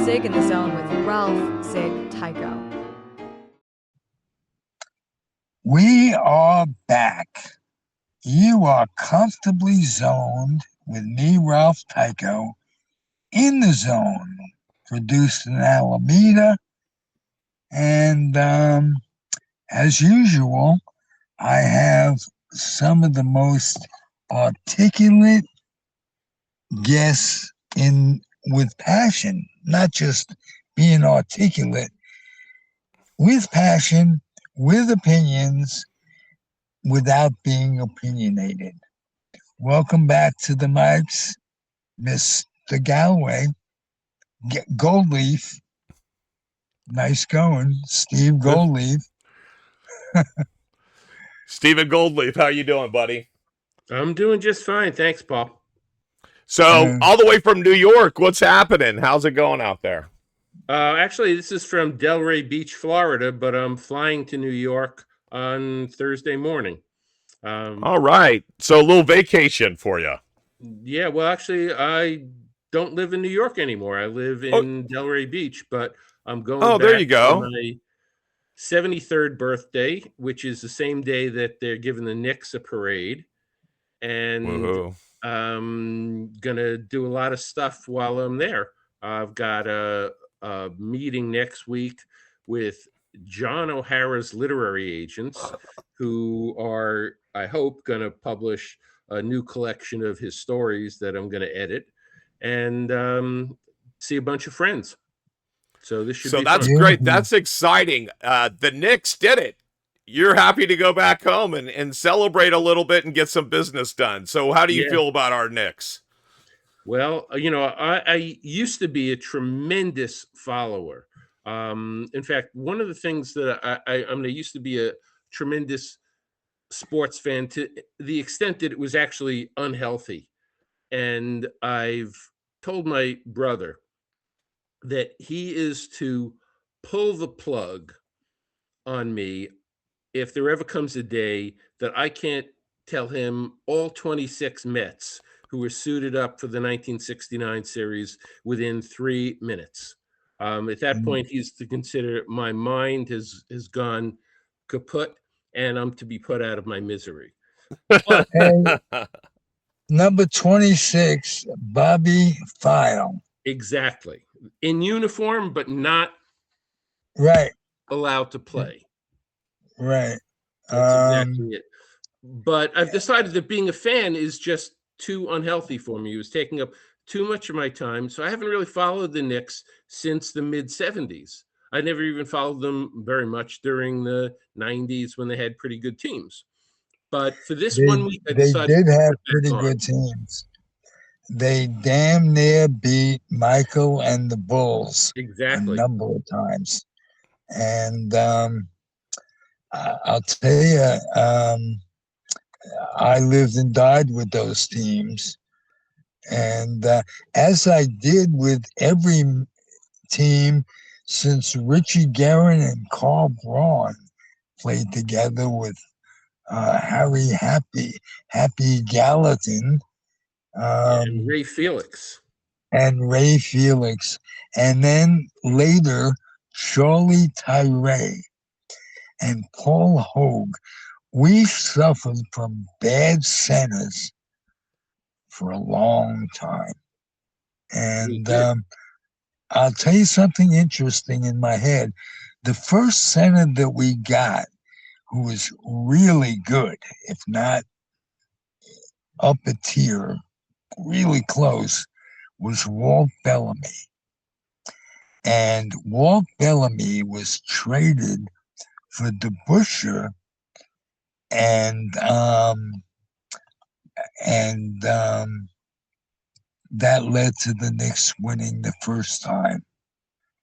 Zig in the Zone with Ralph, Zig, Tyko. We are back. You are comfortably zoned with me, Ralph Tyko, in the zone, produced in Alameda. And as usual, I have some of the most articulate guests with passion, not just being articulate, with passion, with opinions, without being opinionated. Welcome back to the mics, Mr. Galway, Goldleaf. Nice going, Steve Goldleaf. Steven Goldleaf, how you doing, buddy? I'm doing just fine. Thanks, Paul. So, all the way from New York, what's happening? How's it going out there? Actually, this is from Delray Beach, Florida, but I'm flying to New York on Thursday morning. All right. So, a little vacation for you. Yeah, well, actually, I don't live in New York anymore. I live in Delray Beach, but I'm going back there you go. for my 73rd birthday, which is the same day that they're giving the Knicks a parade. And I'm gonna do a lot of stuff while I'm there. I've got a meeting next week with John O'Hara's literary agents, who are, I hope, going to publish a new collection of his stories that I'm going to edit, and see a bunch of friends. So this should be that's fun. Great. That's exciting. The Knicks did it. You're happy to go back home and celebrate a little bit and get some business done. So how do you feel about our Knicks? Well, you know, I used to be a tremendous follower. In fact, one of the things that I used to be a tremendous sports fan to the extent that it was actually unhealthy. And I've told my brother that he is to pull the plug on me if there ever comes a day that I can't tell him all 26 Mets who were suited up for the 1969 series within 3 minutes. At that point, he's to consider my mind has gone kaput, and I'm to be put out of my misery. But, number 26, Bobby File. Exactly. In uniform, but not allowed to play. Right. That's exactly it. But I've decided that being a fan is just too unhealthy for me. It was taking up too much of my time. So I haven't really followed the Knicks since the mid-'70s. I never even followed them very much during the 90s when they had pretty good teams. But for this 1 week, I decided they did have pretty good teams. They damn near beat Michael and the Bulls a number of times. And I'll tell you, I lived and died with those teams. And as I did with every team since Richie Guerin and Carl Braun played together with Harry Happy Gallatin. And Ray Felix. And then later, Charlie Tyree. and Paul Hogue. We suffered from bad centers for a long time. We And did. I'll tell you something interesting in my head. The first center that we got who was really good, if not up a tier, really close, was Walt Bellamy. And Walt Bellamy was traded for DeBusschere, and and that led to the Knicks winning the first time.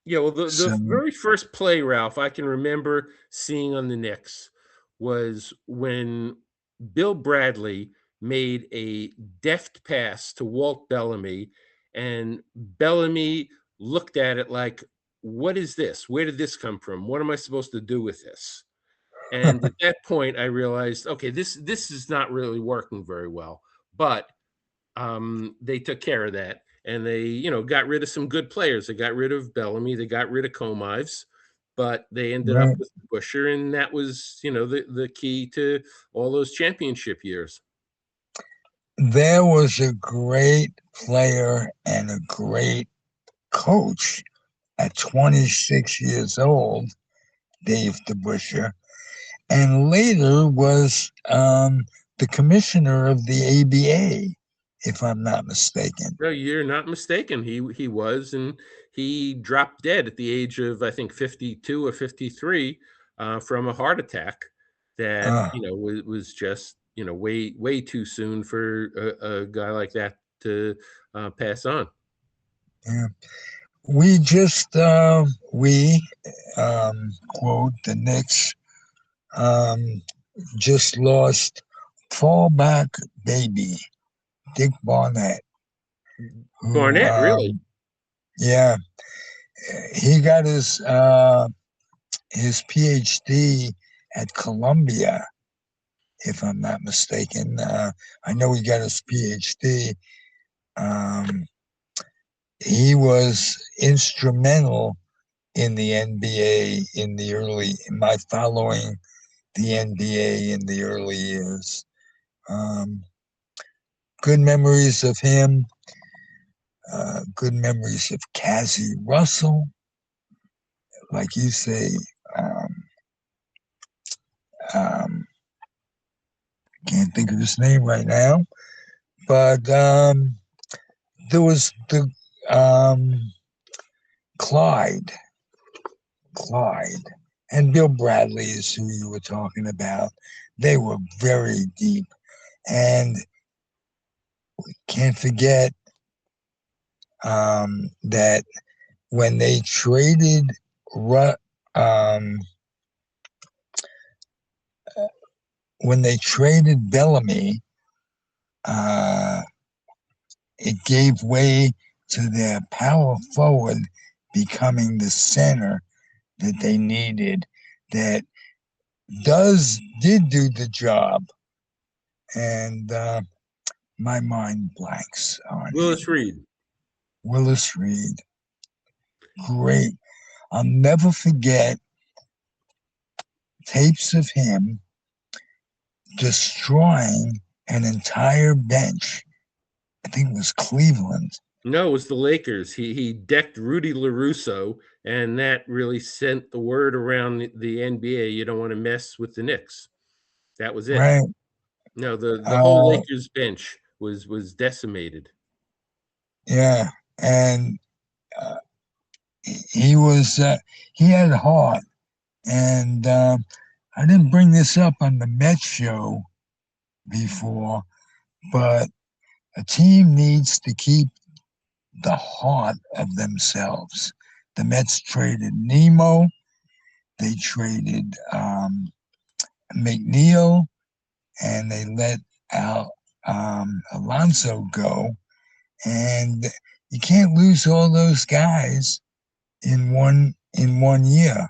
Yeah, well, the So very first play, Ralph, I can remember seeing on the Knicks was when Bill Bradley made a deft pass to Walt Bellamy, and Bellamy looked at it like, "What is this? Where did this come from? What am I supposed to do with this?" And at that point, I realized, okay, this is not really working very well. But they took care of that, and they, got rid of some good players. They got rid of Bellamy, they got rid of Comives, but they ended up right, with Busher, and that was, the key to all those championship years. there was a great player and a great coach at 26 years old, Dave DeBusschere, and later was the commissioner of the ABA, if I'm not mistaken. No, you're not mistaken. He was, and he dropped dead at the age of, I think, 52 or 53 from a heart attack that Uh, was just way too soon for a guy like that to pass on. yeah. We just, quote, the Knicks um, just lost fallback baby, Dick Barnett, who, Barnett, really? yeah, he got his PhD at Columbia, if I'm not mistaken. I know he got his PhD. Um, he was instrumental in the NBA in my following the NBA in the early years. Um, Good memories of him. Good memories of Cassie Russell, like you say. Um, um, can't think of his name right now, but there was the um, Clyde, Clyde, and Bill Bradley is who you were talking about. They were very deep, and can't forget that when they traded um, when they traded Bellamy, uh, it gave way to their power forward becoming the center that they needed. That did do the job, and my mind blanks on Willis him. Reed. Willis Reed, great. I'll never forget tapes of him destroying an entire bench. I think it was Cleveland. No, it was the Lakers. He decked Rudy LaRusso, and that really sent the word around the NBA. You don't want to mess with the Knicks. That was it. Right. No, the whole Uh, Lakers bench was decimated. yeah. And uh, he was, he had heart. And I didn't bring this up on the Mets show before, but a team needs to keep the heart of themselves. The Mets traded Nemo. They traded McNeil, and they let Alonso go. And you can't lose all those guys in one year.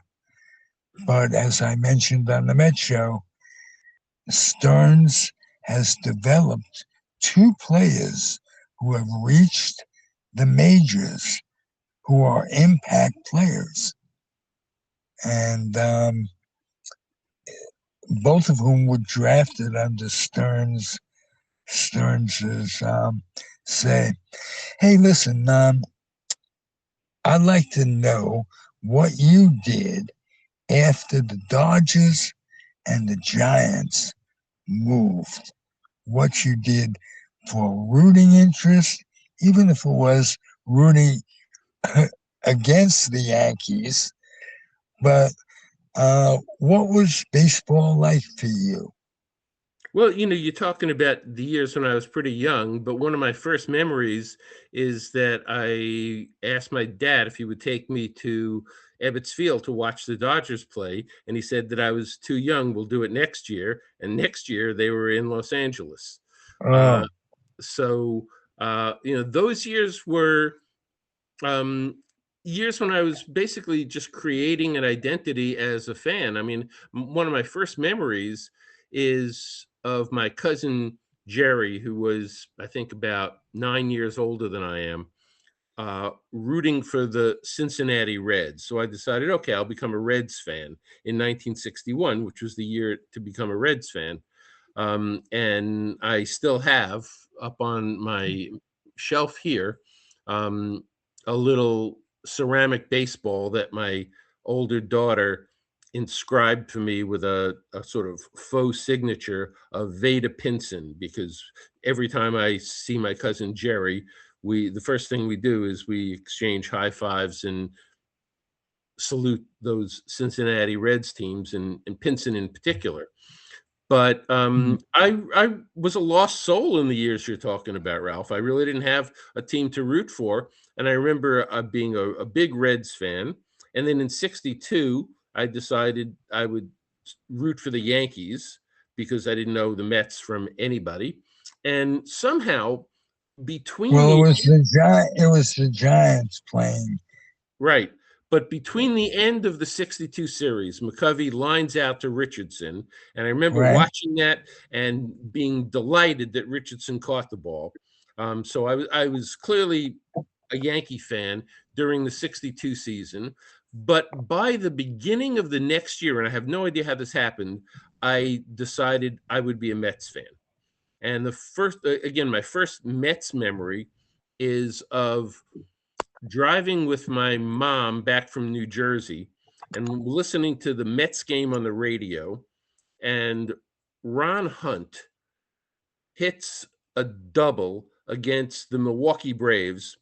But as I mentioned on the Met show, Stearns has developed two players who have reached the majors, who are impact players. And both of whom were drafted under Stearns's say, hey, listen, I'd like to know what you did after the Dodgers and the Giants moved, what you did for rooting interest, even if it was rooting against the Yankees. But what was baseball like for you? Well, you're talking about the years when I was pretty young, but one of my first memories is that I asked my dad if he would take me to Ebbets Field to watch the Dodgers play, and he said that I was too young. We'll do it next year. And next year they were in Los Angeles. Oh, So those years were years when I was basically just creating an identity as a fan. I mean, one of my first memories is of my cousin Jerry, who was, I think, about 9 years older than I am, rooting for the Cincinnati Reds. So I decided, okay, I'll become a Reds fan in 1961, which was the year to become a Reds fan. And I still have up on my shelf here a little ceramic baseball that my older daughter inscribed for me with a sort of faux signature of Veda Pinson, because every time I see my cousin Jerry, the first thing we do is we exchange high fives and salute those Cincinnati Reds teams, and Pinson in particular. But I was a lost soul in the years you're talking about, Ralph. I really didn't have a team to root for. And I remember being a big Reds fan. And then in 62, I decided I would root for the Yankees because I didn't know the Mets from anybody. And somehow between well, the it was the Giants playing. Right. But between the end of the 62 series, McCovey lines out to Richardson. And I remember Right. watching that and being delighted that Richardson caught the ball. So I was clearly a Yankee fan during the 62 season. But by the beginning of the next year, and I have no idea how this happened, I decided I would be a Mets fan. And the first, again, my first Mets memory is of driving with my mom back from New Jersey and listening to the Mets game on the radio, and Ron Hunt hits a double against the Milwaukee Braves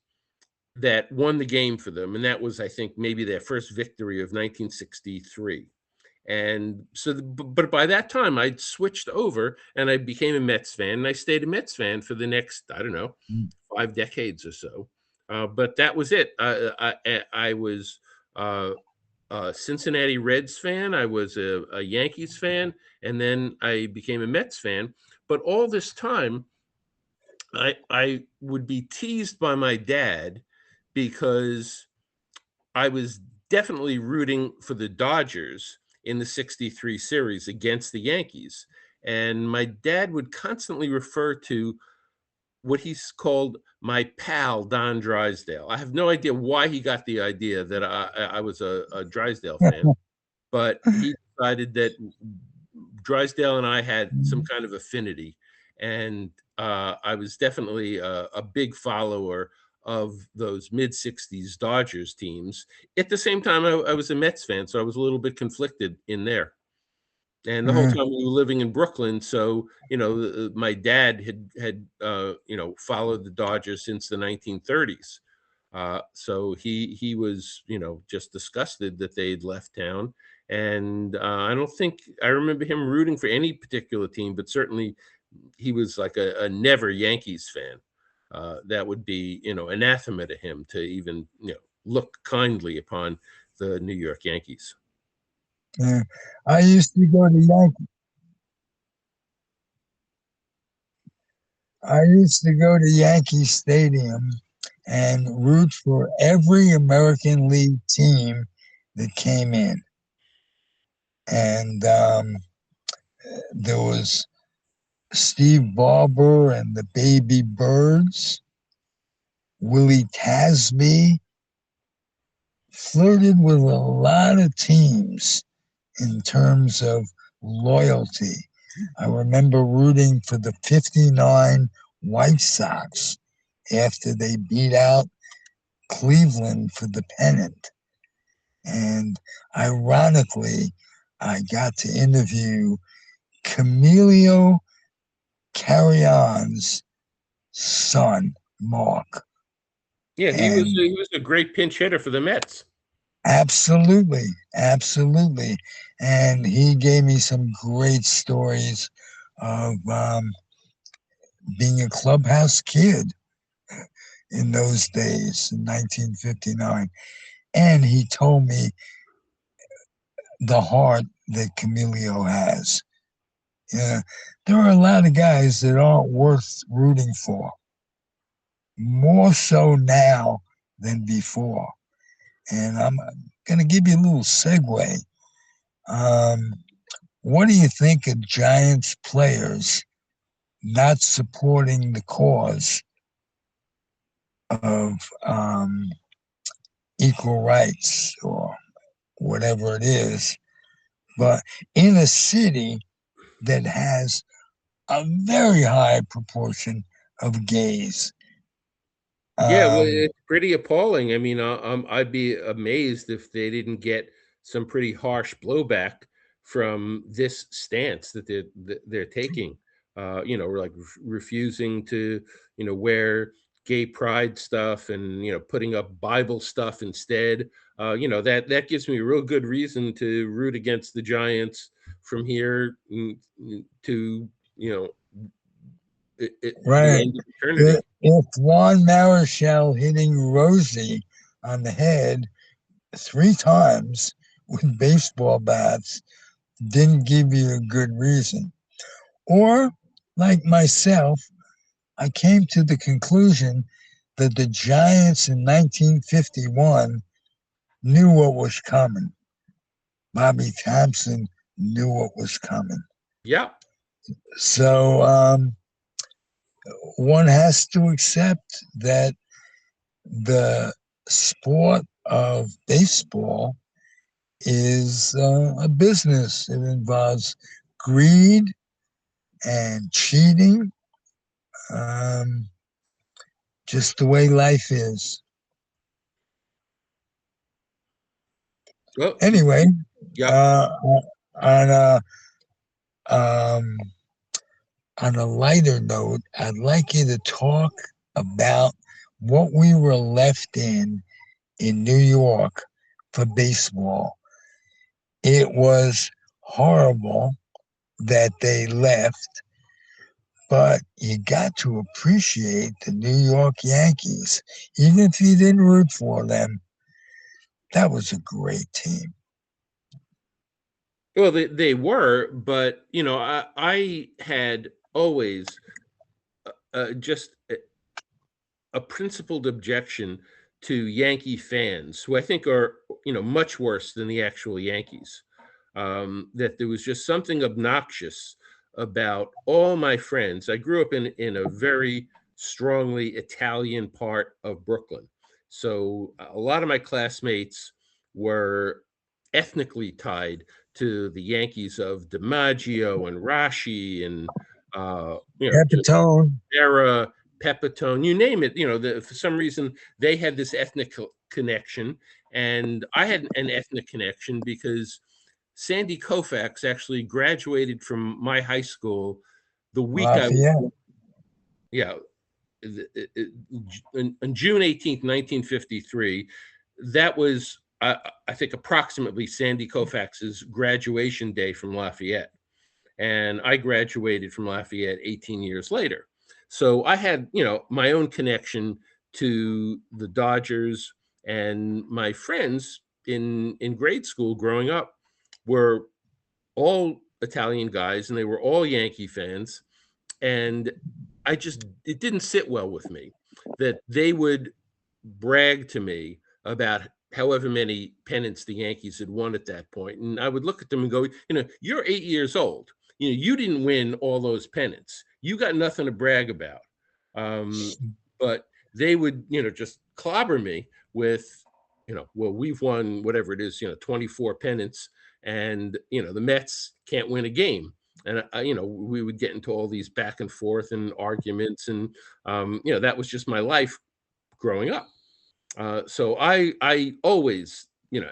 that won the game for them. And that was, I think, maybe their first victory of 1963. And so, but by that time, I'd switched over and I became a Mets fan, and I stayed a Mets fan for the next, I don't know, 5 decades or so. But that was it. I was a Cincinnati Reds fan. I was a Yankees fan, and then I became a Mets fan. But all this time, I would be teased by my dad because I was definitely rooting for the Dodgers in the 63 series against the Yankees. And my dad would constantly refer to what he's called my pal, Don Drysdale. I have no idea why he got the idea that I was a Drysdale fan, but he decided that Drysdale and I had some kind of affinity. And I was definitely a big follower of those mid-60s Dodgers teams. At the same time, I was a Mets fan, so I was a little bit conflicted in there. And the whole time we were living in Brooklyn, so my dad had followed the Dodgers since the 1930s. So he was just disgusted that they'd left town, and I don't think I remember him rooting for any particular team, but certainly he was like a never Yankees fan. That would be anathema to him to even look kindly upon the New York Yankees. Yeah. I used to go to Yankee Stadium and root for every American League team that came in. And there was Steve Barber and the Baby Birds, Willie Tasby, flirted with a lot of teams in terms of loyalty. I remember rooting for the 59 White Sox after they beat out Cleveland for the pennant. And ironically, I got to interview Camilio Carrion's son, Mark. Yeah, And he was a great pinch hitter for the Mets. absolutely, absolutely. And he gave me some great stories of being a clubhouse kid in those days in 1959. And he told me the heart that Camilio has. Yeah, there are a lot of guys that aren't worth rooting for, more so now than before. And I'm going to give you a little segue. What do you think of Giants players not supporting the cause of equal rights or whatever it is, but in a city that has a very high proportion of gays? Yeah, well, it's pretty appalling. I mean, I'd be amazed if they didn't get some pretty harsh blowback from this stance that they're taking. Like refusing to, wear gay pride stuff and putting up Bible stuff instead. That gives me a real good reason to root against the Giants from here to the Right. end of eternity. If Juan Marichal hitting Rosie on the head 3 times with baseball bats didn't give you a good reason. Or, like myself, I came to the conclusion that the Giants in 1951 knew what was coming. Bobby Thompson knew what was coming. Yeah. So one has to accept that the sport of baseball is a business. It involves greed and cheating, just the way life is. Well, Anyway, yeah. on a um, on a lighter note, I'd like you to talk about what we were left in New York for baseball. It was horrible that they left, but you got to appreciate the New York Yankees. Even if you didn't root for them, that was a great team. Well, they were, but I had always just a principled objection to Yankee fans, who I think are much worse than the actual Yankees. That there was just something obnoxious about all my friends. I grew up in a very strongly Italian part of Brooklyn, so a lot of my classmates were ethnically tied to the Yankees of DiMaggio and Rashi and just Capitone. Era, Pepitone, you name it. For some reason they had this ethnic connection, and I had an ethnic connection because Sandy Koufax actually graduated from my high school the week Lafayette. On June 18th, 1953. That was, I think, approximately Sandy Koufax's graduation day from Lafayette. And I graduated from Lafayette 18 years later. So I had, my own connection to the Dodgers, and my friends in grade school growing up were all Italian guys, and they were all Yankee fans. And it didn't sit well with me that they would brag to me about however many pennants the Yankees had won at that point. And I would look at them and go, you're 8 years old. You didn't win all those pennants. You got nothing to brag about. But they would, just clobber me with, well, we've won whatever it is, 24 pennants. and the Mets can't win a game. And we would get into all these back and forth and arguments, and that was just my life growing up. So I always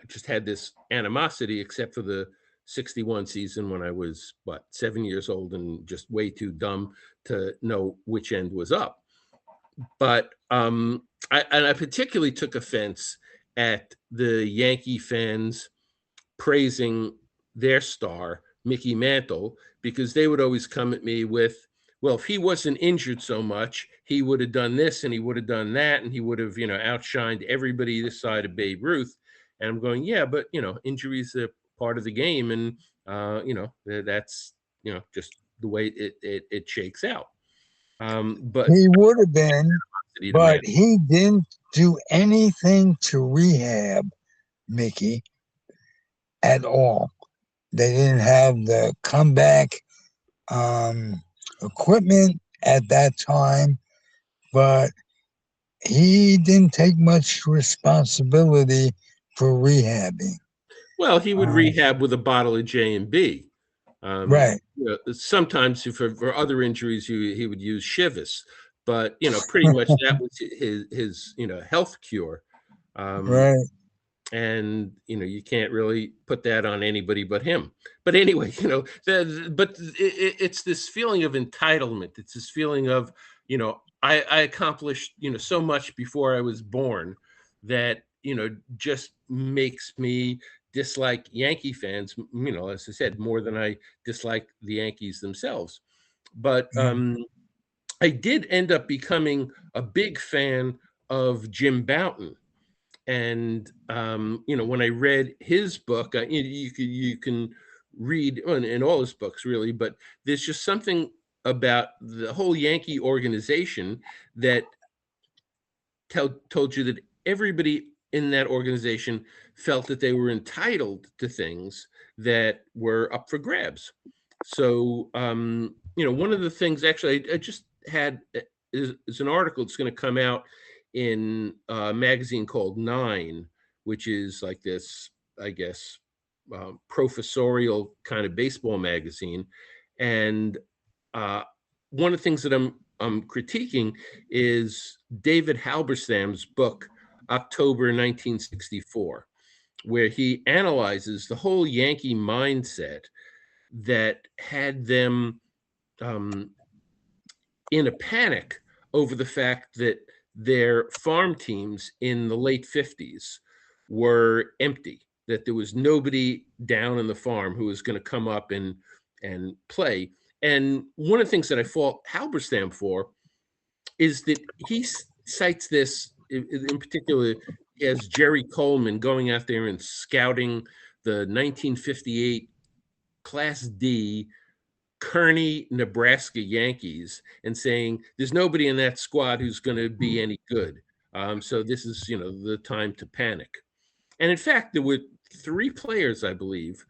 just had this animosity, except for the 61 season when I was 7 years old and just way too dumb to know which end was up. But I particularly took offense at the Yankee fans praising their star, Mickey Mantle, because they would always come at me with, well, if he wasn't injured so much, he would have done this and he would have done that, and he would have, outshined everybody this side of Babe Ruth. And I'm going, yeah, but injuries are part of the game, and that's just the way it shakes out. But he would have been, but he didn't do anything to rehab Mickey at all. They didn't have the comeback equipment at that time, but he didn't take much responsibility for rehabbing. Well, he would rehab with a bottle of J&B. Right. Sometimes for other injuries, he would use Chivas, but pretty much that was his health cure. Right. And you can't really put that on anybody but him. But anyway, it's this feeling of entitlement. It's this feeling of I accomplished so much before I was born that just makes me dislike Yankee fans, as I said, more than I dislike the Yankees themselves. But I did end up becoming a big fan of Jim Bouton. And when I read his book, you can read in all his books really, but there's just something about the whole Yankee organization that told you that everybody in that organization felt that they were entitled to things that were up for grabs. So one of the things, actually, I just had is an article that's going to come out in a magazine called Nine, which is like this, I guess, professorial kind of baseball magazine. And one of the things that I'm critiquing is David Halberstam's book, October 1964, where he analyzes the whole Yankee mindset that had them in a panic over the fact that their farm teams in the late 50s were empty, that there was nobody down in the farm who was going to come up and play. And one of the things that I fault Halberstam for is that he cites this in particular as Jerry Coleman going out there and scouting the 1958 Class D Kearney, Nebraska Yankees and saying there's nobody in that squad who's going to be any good. So this is, the time to panic. And in fact, there were 3 players, I believe.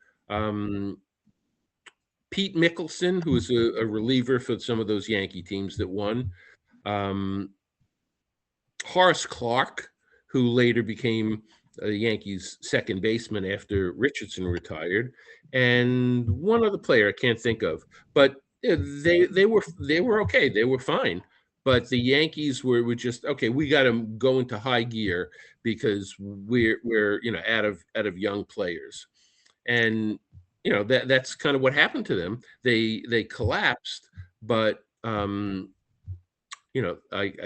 Pete Mickelson, who was a reliever for some of those Yankee teams that won. Horace Clarke, who later became the Yankees' second baseman after Richardson retired, and one other player I can't think of. But they were okay. They were fine. But the Yankees were just okay. We got to go into high gear because we're out of young players, and that's kind of what happened to them. They collapsed, but I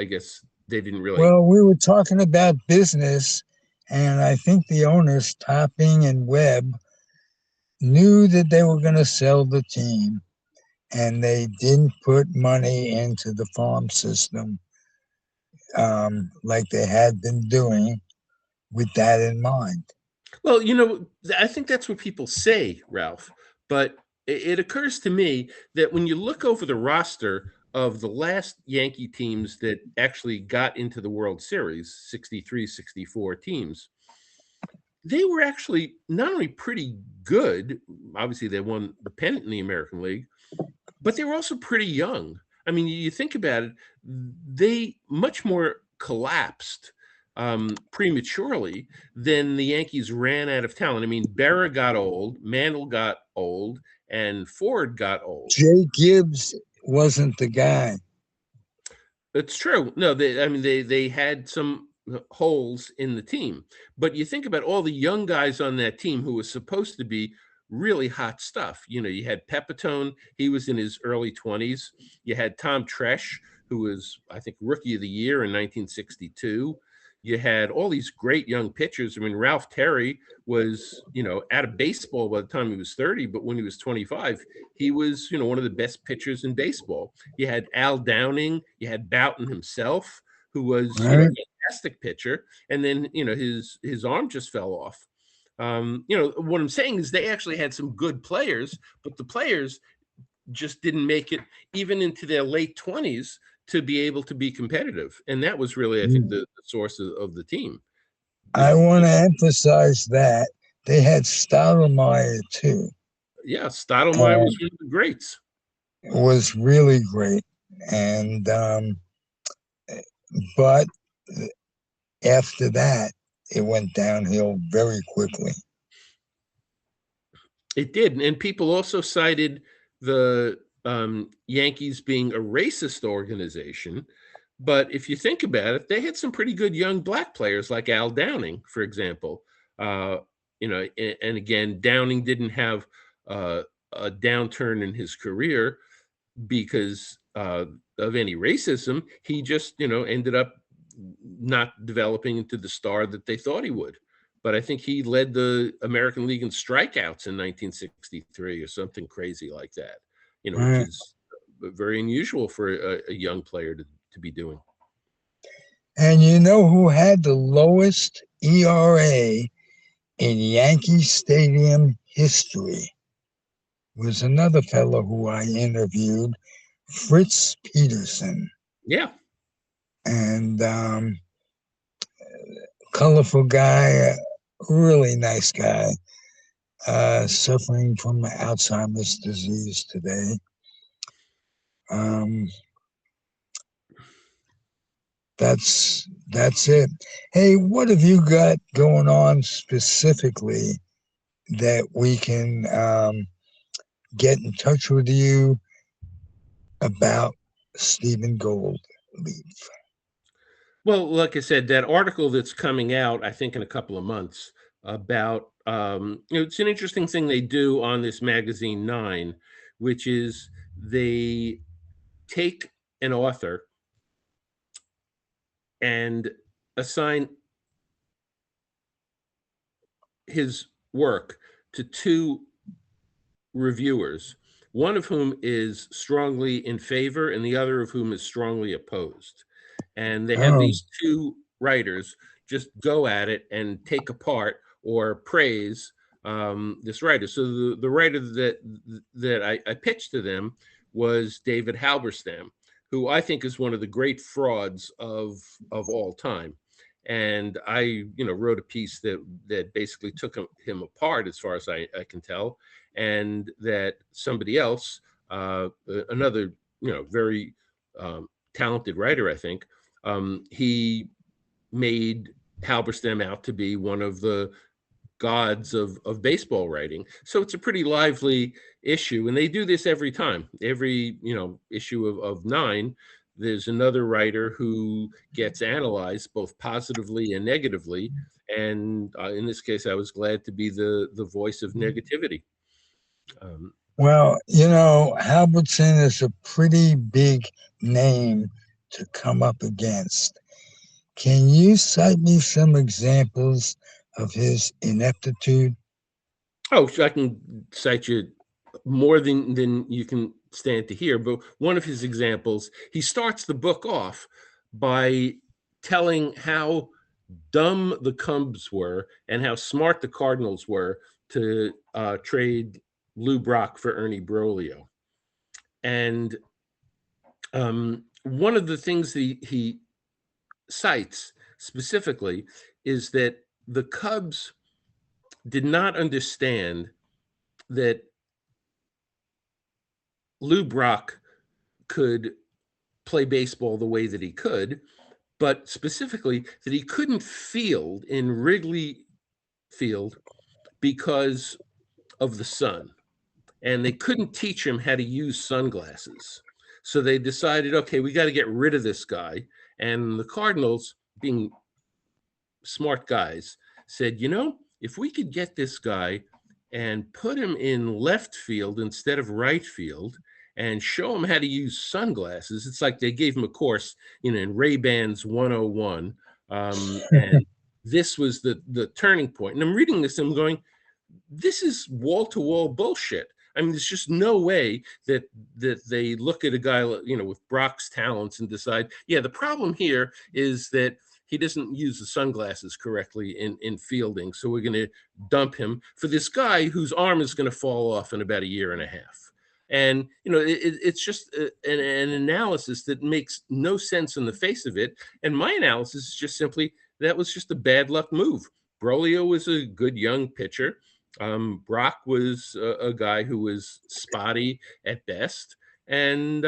guess they didn't really. Well, we were talking about business, and I think the owners, Topping and Webb, knew that they were going to sell the team, and they didn't put money into the farm system like they had been doing with that in mind. Well, I think that's what people say, Ralph, but it occurs to me that when you look over the roster of the last Yankee teams that actually got into the World Series, 63, 64 teams, they were actually not only pretty good, obviously they won the pennant in the American League, but they were also pretty young. I mean, you think about it, they much more collapsed prematurely, then the Yankees ran out of talent. I mean, Berra got old, Mantle got old, and Ford got old. Jay Gibbs wasn't the guy. It's true. No, they had some holes in the team, but you think about all the young guys on that team who were supposed to be really hot stuff. You know, you had Pepitone, he was in his early 20s. You had Tom Tresh, who was, I think, Rookie of the Year in 1962. You had all these great young pitchers. I mean, Ralph Terry was, out of baseball by the time he was 30, but when he was 25, he was, one of the best pitchers in baseball. You had Al Downing, you had Boughton himself, who was, Right. a fantastic pitcher, and then, his arm just fell off. What I'm saying is they actually had some good players, but the players just didn't make it even into their late 20s to be able to be competitive. And that was really, I think, the source of the team. I want to emphasize that they had Stoudemire too. Yeah, Stoudemire was one of the greats. It was really great. And but after that, it went downhill very quickly. It did. And people also cited the Yankees being a racist organization. But if you think about it, they had some pretty good young black players like Al Downing, for example. And again, Downing didn't have a downturn in his career because of any racism. He just, ended up not developing into the star that they thought he would. But I think he led the American League in strikeouts in 1963 or something crazy like that, which is very unusual for a young player to be doing. And you know who had the lowest ERA in Yankee Stadium history? Was another fellow who I interviewed, Fritz Peterson. Yeah. And colorful guy, really nice guy, suffering from Alzheimer's disease today. That's it. Hey, what have you got going on specifically that we can get in touch with you about Steven Goldleaf? Well, like I said, that article that's coming out, I think in a couple of months, about it's an interesting thing they do on this magazine 9, which is they take an author and assign his work to two reviewers, one of whom is strongly in favor and the other of whom is strongly opposed. And they have these two writers just go at it and take apart or praise this writer. So the writer that I pitched to them was David Halberstam, who I think is one of the great frauds of all time. And I, wrote a piece that basically took him apart, as far as I can tell, and that somebody else, another, very talented writer, I think, he made Halberstam out to be one of the gods of baseball writing. So it's a pretty lively issue, and they do this every time. Every issue of 9, there's another writer who gets analyzed both positively and negatively. And in this case, I was glad to be the voice of negativity. Well, Halbertson is a pretty big name to come up against. Can you cite me some examples of his ineptitude? Oh, I can cite you more than you can stand to hear. But one of his examples, he starts the book off by telling how dumb the Cubs were and how smart the Cardinals were to trade Lou Brock for Ernie Broglio. And one of the things he cites specifically is that the Cubs did not understand that Lou Brock could play baseball the way that he could but specifically that he couldn't field in Wrigley Field because of the sun. And they couldn't teach him how to use sunglasses. So they decided, okay, we got to get rid of this guy. And the Cardinals, being smart guys, said, if we could get this guy and put him in left field instead of right field and show him how to use sunglasses, it's like they gave him a course, in Ray-Bans 101. And this was the turning point. And I'm reading this and I'm going, this is wall-to-wall bullshit. I mean, there's just no way that they look at a guy, with Brock's talents and decide, yeah, the problem here is that he doesn't use the sunglasses correctly in fielding. So we're going to dump him for this guy whose arm is going to fall off in about a year and a half. And, it's just an analysis that makes no sense in the face of it. And my analysis is just simply, that was just a bad luck move. Brolio was a good young pitcher. Brock was a guy who was spotty at best. And,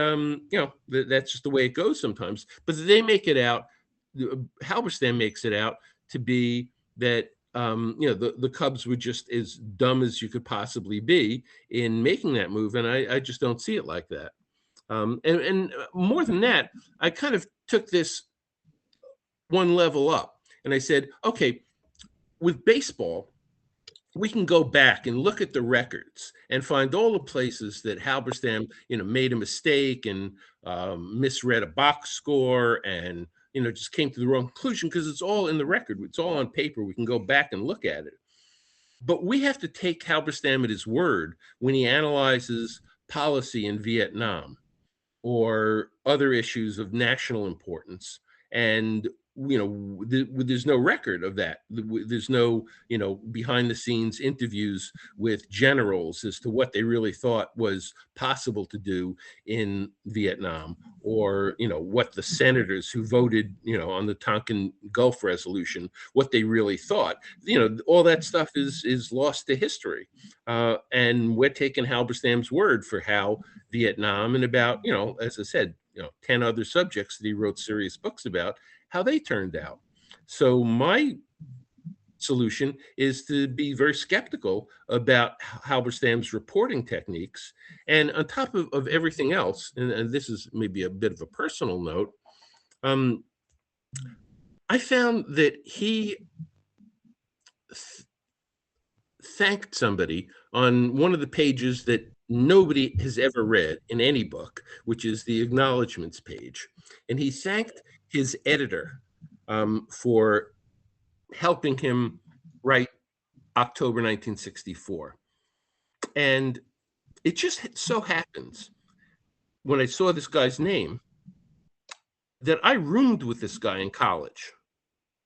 that's just the way it goes sometimes. But they make it out, Halberstam makes it out to be that, the Cubs were just as dumb as you could possibly be in making that move. And I just don't see it like that. And more than that, I kind of took this one level up and I said, okay, with baseball, we can go back and look at the records and find all the places that Halberstam, made a mistake and misread a box score and, just came to the wrong conclusion, because it's all in the record. It's all on paper. We can go back and look at it. But we have to take Halberstam at his word when he analyzes policy in Vietnam or other issues of national importance. And there's no record of that. There's no, behind the scenes interviews with generals as to what they really thought was possible to do in Vietnam, or, what the senators who voted, on the Tonkin Gulf resolution, what they really thought. All that stuff is lost to history. And we're taking Halberstam's word for how Vietnam and about, as I said, 10 other subjects that he wrote serious books about, how they turned out. So my solution is to be very skeptical about Halberstam's reporting techniques. And on top of everything else, and this is maybe a bit of a personal note, I found that he thanked somebody on one of the pages that nobody has ever read in any book, which is the acknowledgments page. And he thanked his editor for helping him write October 1964. And it just so happens, when I saw this guy's name, that I roomed with this guy in college.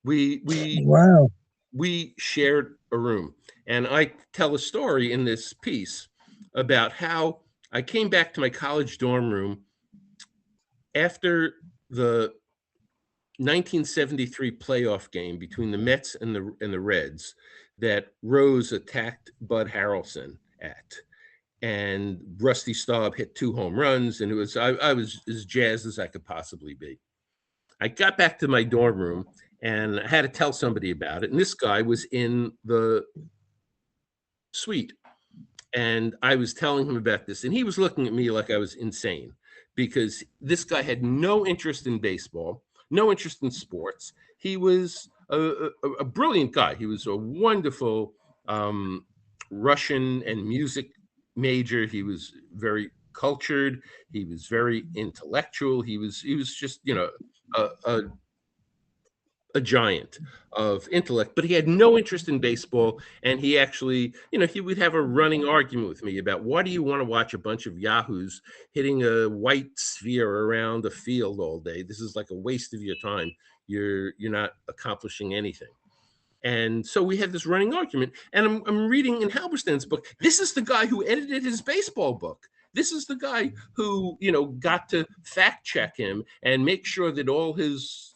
Wow. We shared a room. And I tell a story in this piece about how I came back to my college dorm room after the 1973 playoff game between the Mets and the Reds that Rose attacked Bud Harrelson at. And Rusty Staub hit 2 home runs, and I was as jazzed as I could possibly be. I got back to my dorm room and I had to tell somebody about it. And this guy was in the suite. And I was telling him about this, and he was looking at me like I was insane, because this guy had no interest in baseball, no interest in sports. He was a brilliant guy. He was a wonderful Russian and music major. He was very cultured. He was very intellectual. He was just, a giant of intellect, but he had no interest in baseball. And he actually, he would have a running argument with me about, why do you want to watch a bunch of yahoos hitting a white sphere around a field all day? This is like a waste of your time. You're not accomplishing anything. And so we had this running argument, and I'm reading in Halberstam's book. This is the guy who edited his baseball book. This is the guy who, got to fact check him and make sure that all his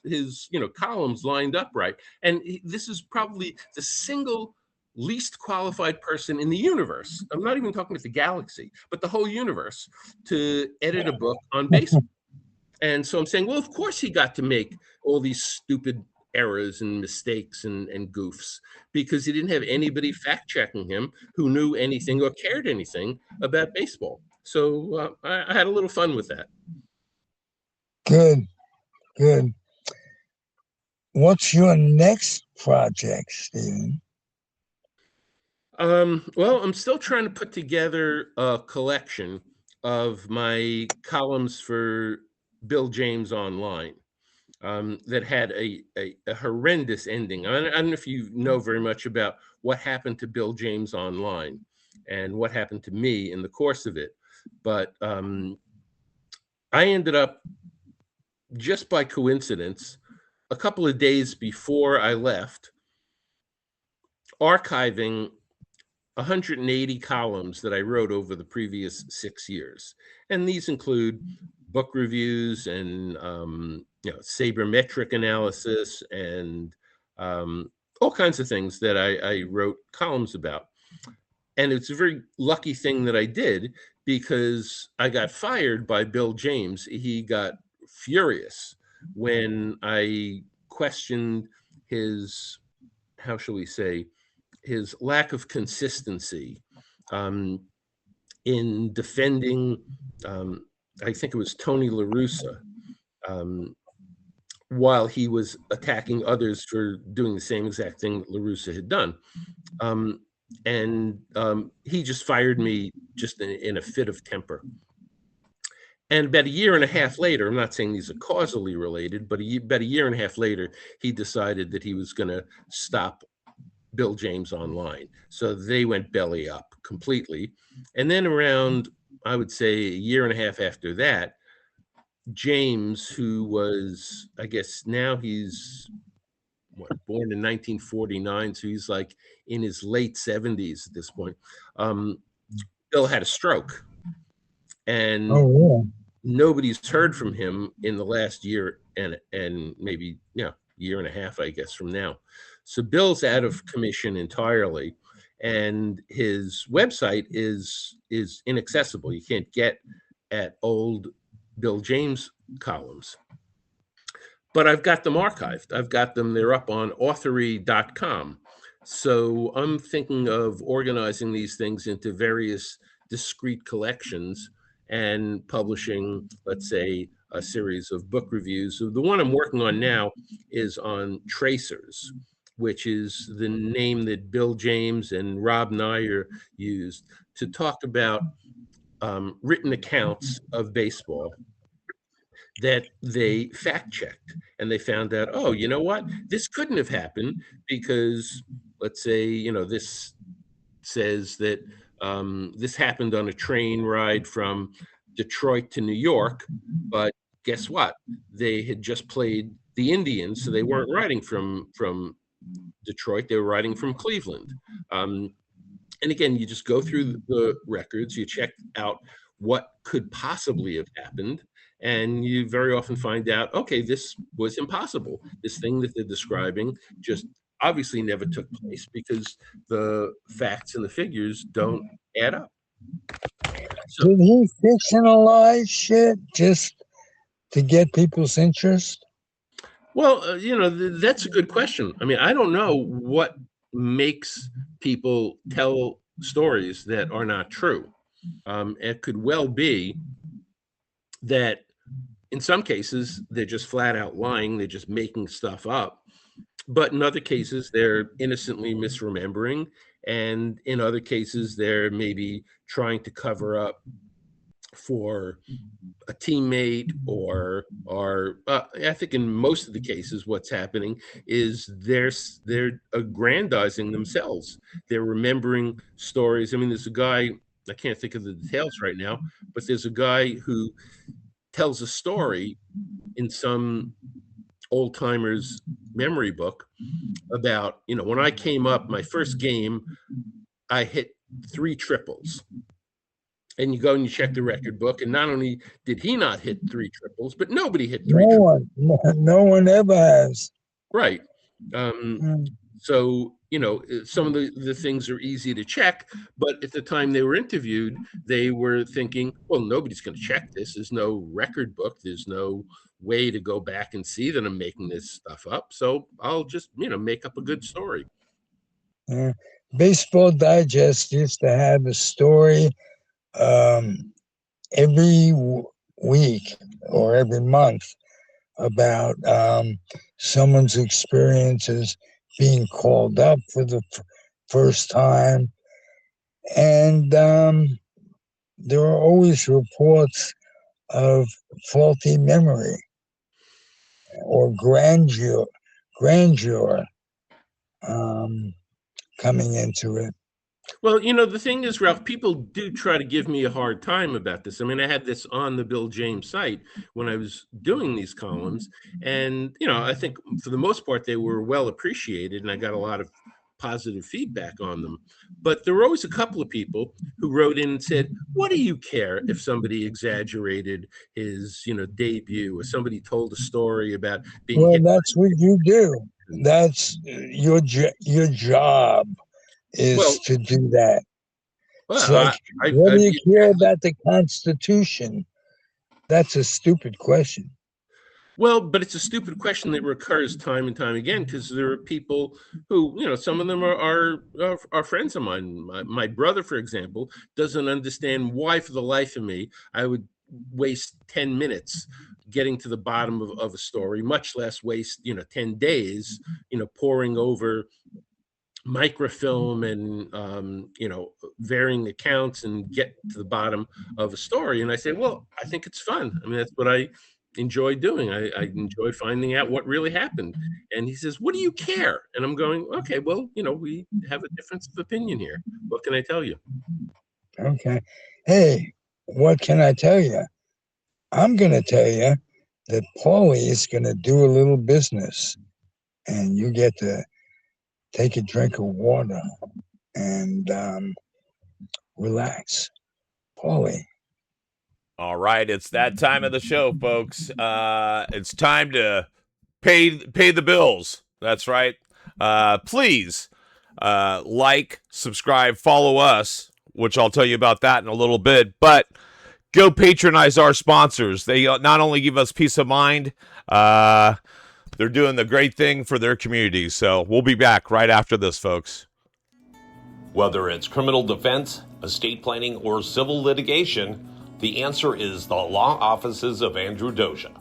columns lined up right. And this is probably the single least qualified person in the universe. I'm not even talking about the galaxy, but the whole universe, to edit a book on baseball. And so I'm saying, well, of course he got to make all these stupid errors and mistakes and goofs because he didn't have anybody fact checking him who knew anything or cared anything about baseball. So I had a little fun with that. Good, good. What's your next project, Steven? Well, I'm still trying to put together a collection of my columns for Bill James Online. That had a horrendous ending. I don't know if you know very much about what happened to Bill James Online and what happened to me in the course of it, but I ended up, just by coincidence, a couple of days before I left, archiving 180 columns that I wrote over the previous 6 years. And these include book reviews and sabermetric analysis and all kinds of things that I wrote columns about. And it's a very lucky thing that I did, because I got fired by Bill James. He got furious when I questioned his, how shall we say, his lack of consistency in defending, I think it was Tony La Russa, while he was attacking others for doing the same exact thing that La Russa had done. And he just fired me just in a fit of temper. And about a year and a half later, I'm not saying these are causally related, but about a year and a half later, he decided that he was going to stop Bill James Online. So they went belly up completely. And then around, I would say, a year and a half after that, James, who was, I guess now he's born in 1949, so he's like in his late 70s at this point. Bill had a stroke, and nobody's heard from him in the last year and maybe year and a half, I guess, from now. So Bill's out of commission entirely, and his website is inaccessible. You can't get at old Bill James columns. But I've got them archived. I've got them, they're up on authory.com. So I'm thinking of organizing these things into various discrete collections and publishing, let's say, a series of book reviews. So the one I'm working on now is on Tracers, which is the name that Bill James and Rob Nyer used to talk about written accounts of baseball that they fact checked, and they found out, oh, you know what, this couldn't have happened because, let's say, this says that this happened on a train ride from Detroit to New York, but guess what? They had just played the Indians, so they weren't riding from Detroit, they were riding from Cleveland. And again, you just go through the records, you check out what could possibly have happened, and you very often find out, okay, this was impossible. This thing that they're describing just obviously never took place because the facts and the figures don't add up. So, did he fictionalize shit just to get people's interest? Well, that's a good question. I mean, I don't know what makes people tell stories that are not true. It could well be that in some cases, they're just flat out lying. They're just making stuff up. But in other cases, they're innocently misremembering. And in other cases, they're maybe trying to cover up for a teammate, or I think in most of the cases, what's happening is they're aggrandizing themselves. They're remembering stories. I mean, there's a guy, I can't think of the details right now, but there's a guy who tells a story in some old timers memory book about, when I came up, my first game, I hit 3 triples. And you go and you check the record book, and not only did he not hit 3 triples, but nobody hit 3 triples. No one ever has. Right. So, some of the things are easy to check, but at the time they were interviewed, they were thinking, well, nobody's going to check this. There's no record book. There's no way to go back and see that I'm making this stuff up. So I'll just, make up a good story. Baseball Digest used to have a story every week or every month about someone's experiences being called up for the first time. And there are always reports of faulty memory or grandeur coming into it. Well, the thing is, Ralph, people do try to give me a hard time about this. I mean, I had this on the Bill James site when I was doing these columns. And, I think for the most part, they were well appreciated. And I got a lot of positive feedback on them. But there were always a couple of people who wrote in and said, what do you care if somebody exaggerated his, debut, or somebody told a story about being Well, hit that's what you do. That's your job is to do that. It's like, what do you care about the Constitution? That's a stupid question. Well, but it's a stupid question that recurs time and time again, because there are people who, some of them are friends of mine. My brother, for example, doesn't understand why, for the life of me, I would waste 10 minutes getting to the bottom of a story, much less waste, 10 days, poring over microfilm and varying accounts and get to the bottom of a story. And I say, well, I think it's fun. I mean, that's what I enjoy doing. I enjoy finding out what really happened. And he says, what do you care? And I'm going, okay, well, we have a difference of opinion here. What can I tell you? Okay. Hey, what can I tell you? I'm going to tell you that Paulie is going to do a little business, and you get to take a drink of water and relax. Paulie. All right, it's that time of the show, folks. It's time to pay the bills. That's right. Please like, subscribe, follow us, which I'll tell you about that in a little bit. But go patronize our sponsors. They not only give us peace of mind, they're doing the great thing for their community. So we'll be back right after this, folks. Whether it's criminal defense, estate planning, or civil litigation, the answer is the law offices of Andrew Doja.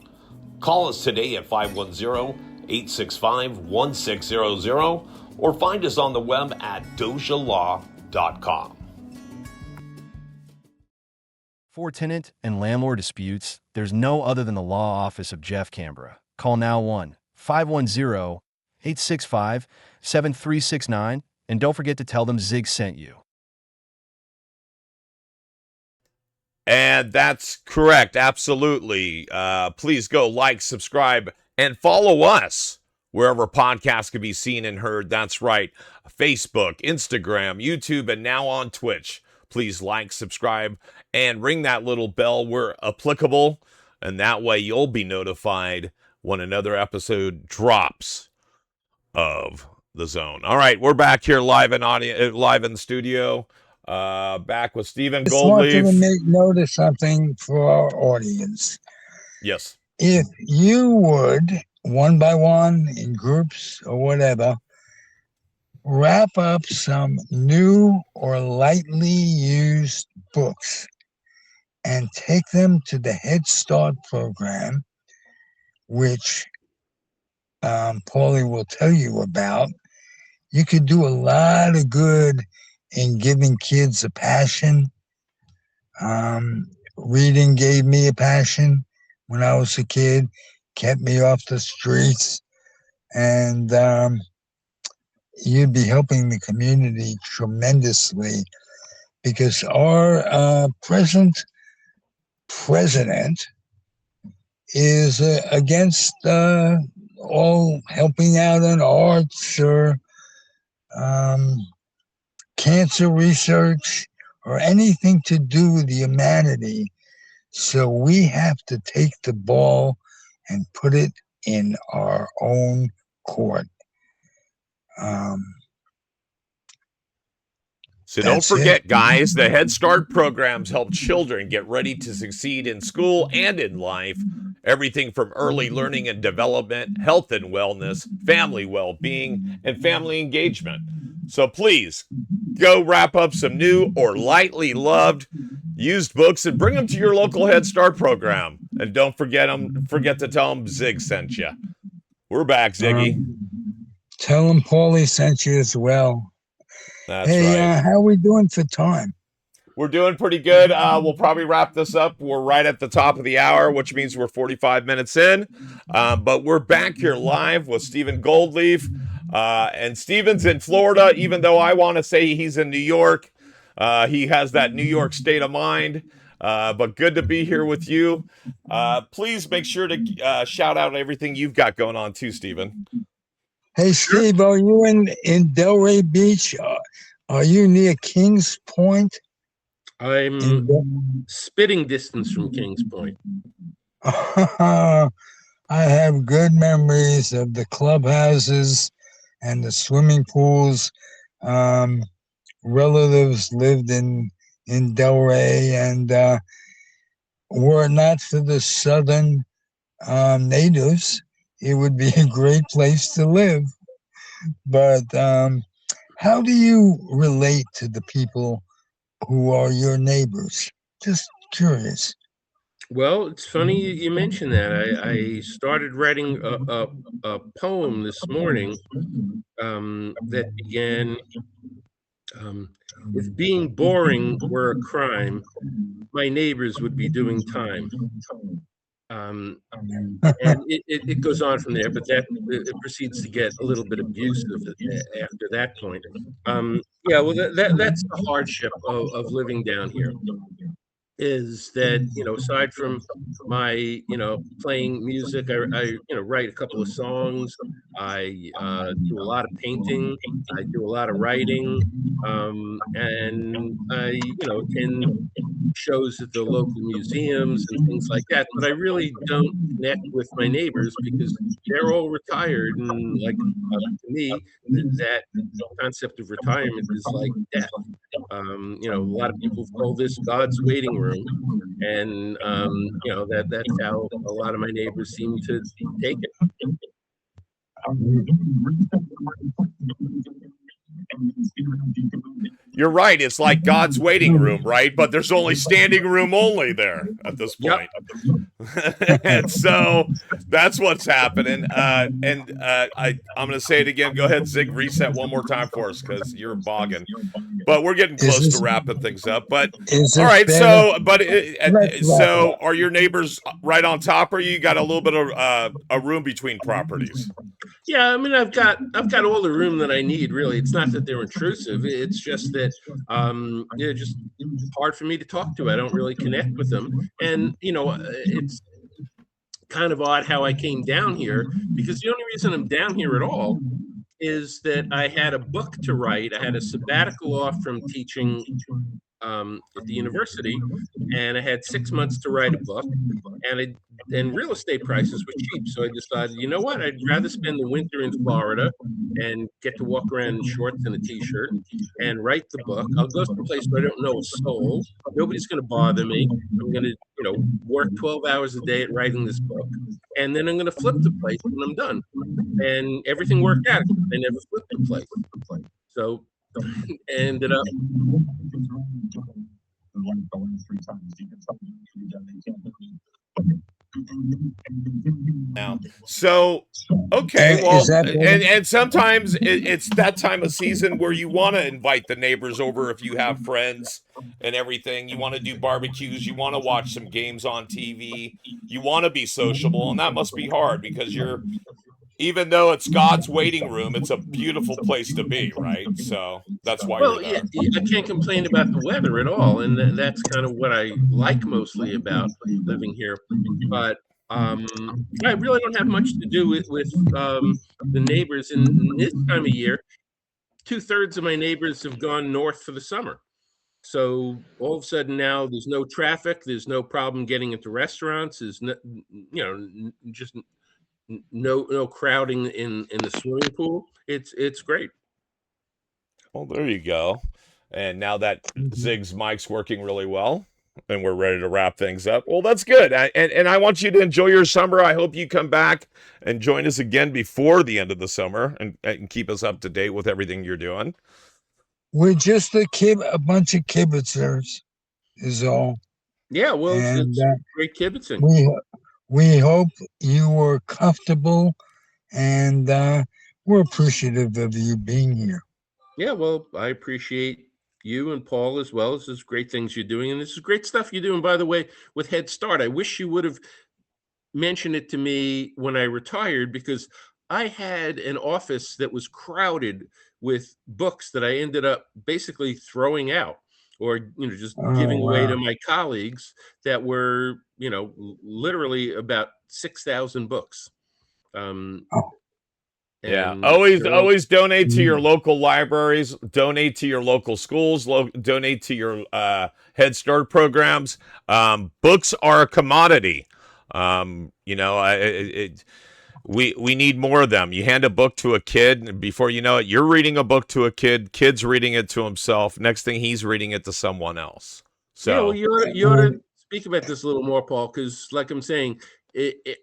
Call us today at 510-865-1600 or find us on the web at dojalaw.com. For tenant and landlord disputes, there's no other than the law office of Jeff Canberra. Call now 1-510-865-7369 and don't forget to tell them Zig sent you. And that's correct. Absolutely. Please go like, subscribe, and follow us wherever podcasts can be seen and heard. That's right. Facebook, Instagram, YouTube, and now on Twitch. Please like, subscribe, and ring that little bell where applicable. And that way you'll be notified when another episode drops of The Zone. All right, we're back here live in the studio. Back with Steven Goldleaf. I just wanted to make note of something for our audience. Yes. If you would, one by one, in groups or whatever, wrap up some new or lightly used books and take them to the Head Start program, which Paulie will tell you about. You could do a lot of good in giving kids a passion. Reading gave me a passion when I was a kid, kept me off the streets, and you'd be helping the community tremendously, because our present president is against all helping out on arts or cancer research or anything to do with the humanity. So we have to take the ball and put it in our own court. So don't That's it. forget, guys, the Head Start programs help children get ready to succeed in school and in life. Everything from early learning and development, health and wellness, family well-being, and family engagement. So please, go wrap up some new or lightly loved used books and bring them to your local Head Start program. And don't forget to tell them Zig sent you. We're back, Ziggy. Tell him Paulie sent you as well. That's hey, right. How are we doing for time? We're doing pretty good. We'll probably wrap this up. We're right at the top of the hour, which means we're 45 minutes in. But we're back here live with Steven Goldleaf. And Steven's in Florida, even though I want to say he's in New York. He has that New York state of mind. But good to be here with you. Please make sure to shout out everything you've got going on too, Steven. Hey, Steve, are you in Delray Beach? Are you near Kings Point? I'm spitting distance from Kings Point. I have good memories of the clubhouses and the swimming pools. Relatives lived in Delray, and were it not for the southern natives, it would be a great place to live. But how do you relate to the people who are your neighbors? Just curious. Well, it's funny you mentioned that. I started writing a poem this morning that began, if being boring were a crime, my neighbors would be doing time. And it goes on from there, but that it proceeds to get a little bit abusive after that point. Yeah, well, that's the hardship of living down here, is that, aside from my, playing music, I write a couple of songs. I do a lot of painting. I do a lot of writing, and I, attend shows at the local museums and things like that. But I really don't connect with my neighbors because they're all retired, and like to me, that concept of retirement is like death. A lot of people call this God's waiting room, and that's how a lot of my neighbors seem to take it. You're right. It's like God's waiting room, right? But there's only standing room only there at this point. Yep. And so that's what's happening. I'm going to say it again. Go ahead, Zig, reset one more time for us because you're bogging. But we're getting close to wrapping things up. But all right, so are your neighbors right on top, or you got a little bit of a room between properties? Yeah, I mean, I've got all the room that I need. Really, it's not that they're intrusive. It's just that they're just hard for me to talk to. I don't really connect with them, and it's kind of odd how I came down here, because the only reason I'm down here at all is that I had a book to write. I had a sabbatical off from teaching at the university, and I had 6 months to write a book, and real estate prices were cheap. So I decided, you know what, I'd rather spend the winter in Florida and get to walk around in shorts and a t-shirt and write the book. I'll go someplace where I don't know a soul. Nobody's going to bother me. I'm going to, work 12 hours a day at writing this book, and then I'm going to flip the place when I'm done. And everything worked out. I never flipped the place. So ended up. Now, so okay, well, and sometimes it's that time of season where you want to invite the neighbors over if you have friends and everything. You want to do barbecues, you want to watch some games on TV, you want to be sociable, and that must be hard because even though it's God's waiting room, it's a beautiful place to be, right? So that's why you're there. Yeah, I can't complain about the weather at all, and that's kind of what I like mostly about living here. But I really don't have much to do with the neighbors. In this time of year, 2/3 of my neighbors have gone north for the summer. So all of a sudden now there's no traffic, there's no problem getting into restaurants, there's just no crowding in the swimming pool. It's great. Well, there you go. And now that Mhm. Zig's mic's working really well, and we're ready to wrap things up. Well, that's good. And I want you to enjoy your summer. I hope you come back and join us again before the end of the summer and keep us up to date with everything you're doing. We're just a bunch of kibitzers, is all. Yeah, well, And it's great kibitzing. we hope you were comfortable, and we're appreciative of you being here. Yeah, well, I appreciate you and Paul as well. This is great things you're doing, and this is great stuff you're doing, by the way, with Head Start. I wish you would have mentioned it to me when I retired, because I had an office that was crowded with books that I ended up basically throwing out, or just Oh, giving away to wow. my colleagues, that were literally about 6,000 books. Oh, Yeah, And always they're all, always donate to your mm. local libraries, donate to your local schools, donate to your Head Start programs. Books are a commodity. We need more of them. You hand a book to a kid, and before you know it, you're reading a book to a kid. Kid's reading it to himself. Next thing, he's reading it to someone else. yeah, well, So, you ought to speak about this a little more, Paul, because like I'm saying,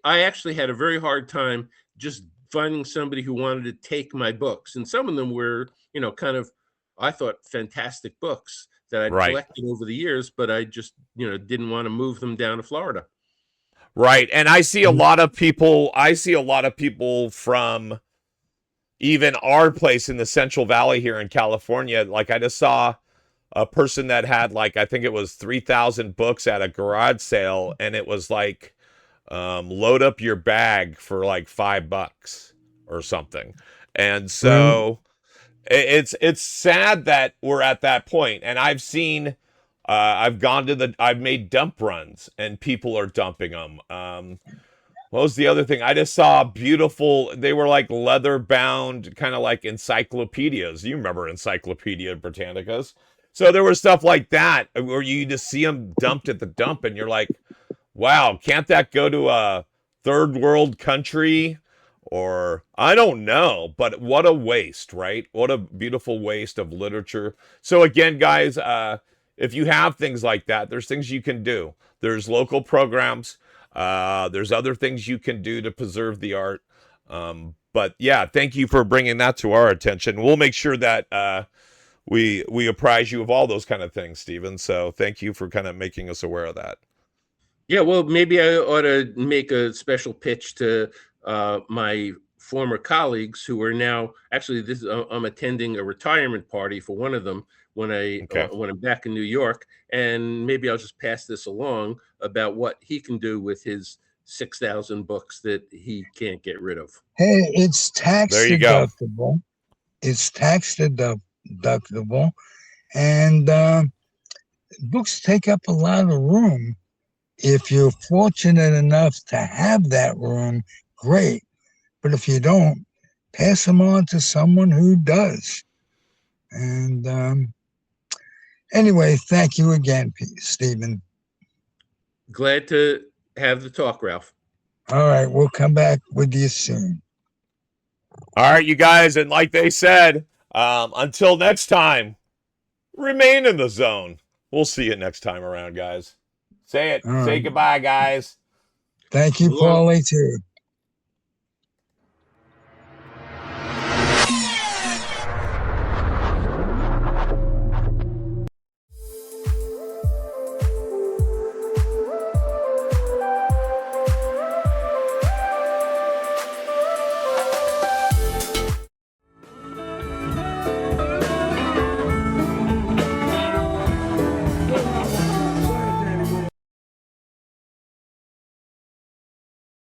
I actually had a very hard time just finding somebody who wanted to take my books. And some of them were, kind of, I thought, fantastic books that I'd right. collected over the years, but I just, didn't want to move them down to Florida. Right. And I see a lot of people from even our place in the Central Valley here in California. Like, I just saw a person that had, like, I think it was 3,000 books at a garage sale, and it was like, load up your bag for like $5 or something. And Right. so it's sad that we're at that point. And I've seen, I've made dump runs, and people are dumping them. What was the other thing? I just saw beautiful, they were like leather bound, kind of like encyclopedias. You remember Encyclopedia Britannicas? So there was stuff like that where you just see them dumped at the dump, and you're like, wow, can't that go to a third world country? Or I don't know, but what a waste, right? What a beautiful waste of literature. So again, guys, if you have things like that, there's things you can do. There's local programs. There's other things you can do to preserve the art. But yeah, thank you for bringing that to our attention. We'll make sure that we apprise you of all those kind of things, Steven. So thank you for kind of making us aware of that. Yeah, well, maybe I ought to make a special pitch to my former colleagues who are now actually I'm attending a retirement party for one of them Okay. when I'm back in New York, and maybe I'll just pass this along about what he can do with his 6,000 books that he can't get rid of. Hey, it's tax There you go. deductible. It's tax deductible, and books take up a lot of room. If you're fortunate enough to have that room, great. But if you don't, pass them on to someone who does. And anyway, thank you again, Stephen. Glad to have the talk, Ralph. All right, we'll come back with you soon. All right, you guys, and like they said, until next time, remain in the zone. We'll see you next time around, guys. Say it. All Say right. goodbye, guys. Thank you, So long. Paulie, too.